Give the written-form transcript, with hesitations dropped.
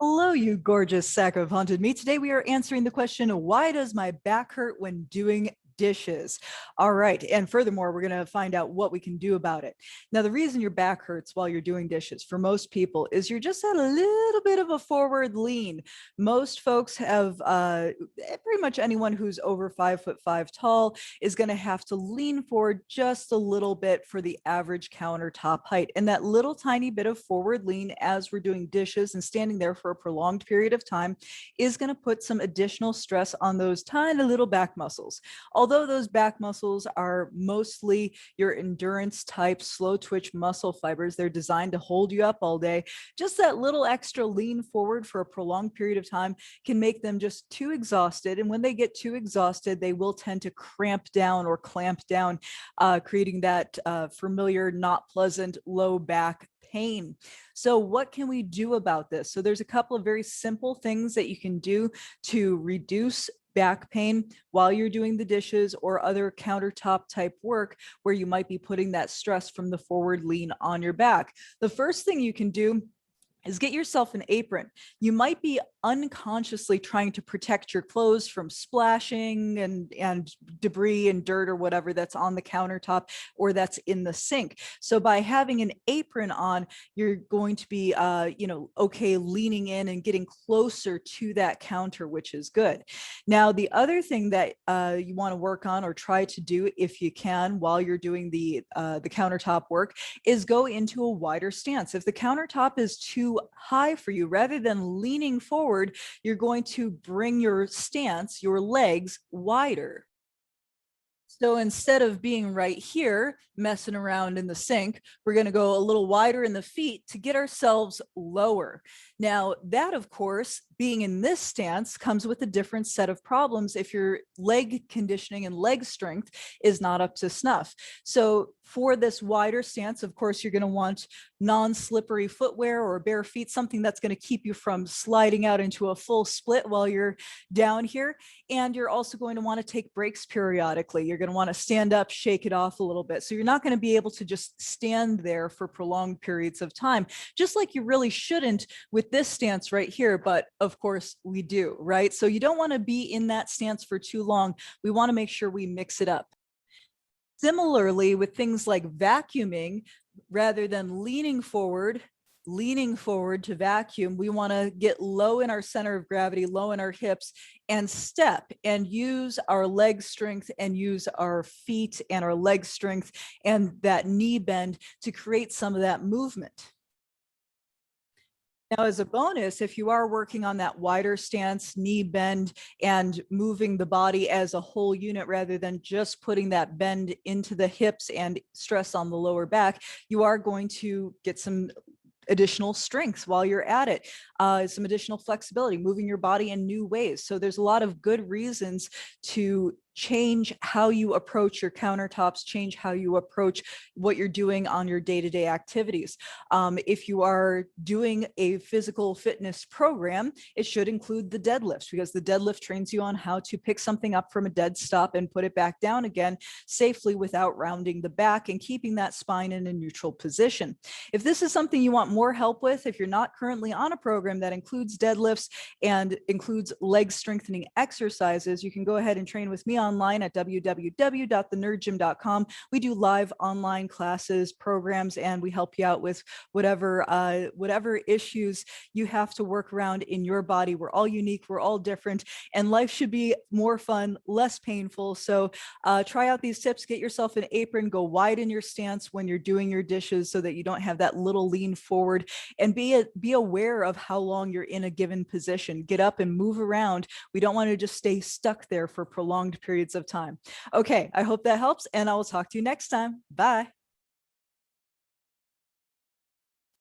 Hello, you gorgeous sack of haunted meat. Today we are answering the question, why does my back hurt when doing dishes? All right. And furthermore, we're going to find out what we can do about it. Now, the reason your back hurts while you're doing dishes for most people is you're just at a little bit of a forward lean. Most folks have, pretty much anyone who's over 5'5" tall is going to have to lean forward just a little bit for the average countertop height. And that little tiny bit of forward lean as we're doing dishes and standing there for a prolonged period of time is going to put some additional stress on those tiny little back muscles. Although those back muscles are mostly your endurance type slow twitch muscle fibers, they're designed to hold you up all day. Just that little extra lean forward for a prolonged period of time can make them just too exhausted. And when they get too exhausted, they will tend to cramp down or clamp down, creating that familiar, not pleasant low back pain. So what can we do about this? So there's a couple of very simple things that you can do to reduce back pain while you're doing the dishes or other countertop type work where you might be putting that stress from the forward lean on your back. The first thing you can do is get yourself an apron. You might be unconsciously trying to protect your clothes from splashing and debris and dirt or whatever that's on the countertop or that's in the sink. So by having an apron on, you're going to be, okay, leaning in and getting closer to that counter, which is good. Now, the other thing that you want to work on or try to do if you can while you're doing the countertop work is go into a wider stance. If the countertop is too high for you, rather than leaning forward, you're going to bring your stance, your legs wider. So instead of being right here, messing around in the sink, we're going to go a little wider in the feet to get ourselves lower. Now, that, of course, being in this stance comes with a different set of problems if your leg conditioning and leg strength is not up to snuff. So for this wider stance, of course, you're going to want non-slippery footwear or bare feet, something that's going to keep you from sliding out into a full split while you're down here. And you're also going to want to take breaks periodically. You're going to want to stand up, shake it off a little bit. So you're not going to be able to just stand there for prolonged periods of time, just like you really shouldn't with this stance right here. But of course we do, right? So you don't want to be in that stance for too long. We want to make sure we mix it up. Similarly, with things like vacuuming, rather than leaning forward to vacuum, we want to get low in our center of gravity, low in our hips, and step and use our leg strength and use our feet and our leg strength and that knee bend to create some of that movement. Now, as a bonus, if you are working on that wider stance, knee bend, and moving the body as a whole unit rather than just putting that bend into the hips and stress on the lower back, you are going to get some additional strength while you're at it, some additional flexibility, moving your body in new ways. So there's a lot of good reasons to change how you approach your countertops, change how you approach what you're doing on your day-to-day activities. If you are doing a physical fitness program, it should include the deadlifts, because the deadlift trains you on how to pick something up from a dead stop and put it back down again safely without rounding the back and keeping that spine in a neutral position. If this is something you want more help with, if you're not currently on a program that includes deadlifts and includes leg strengthening exercises, you can go ahead and train with me online at www.thenerdgym.com. We do live online classes, programs, and we help you out with whatever issues you have to work around in your body. We're all unique, we're all different, and life should be more fun, less painful. So try out these tips, get yourself an apron, go wide in your stance when you're doing your dishes so that you don't have that little lean forward, and be aware of how long you're in a given position. Get up and move around. We don't want to just stay stuck there for prolonged periods of time. Okay, I hope that helps, and I will talk to you next time. Bye.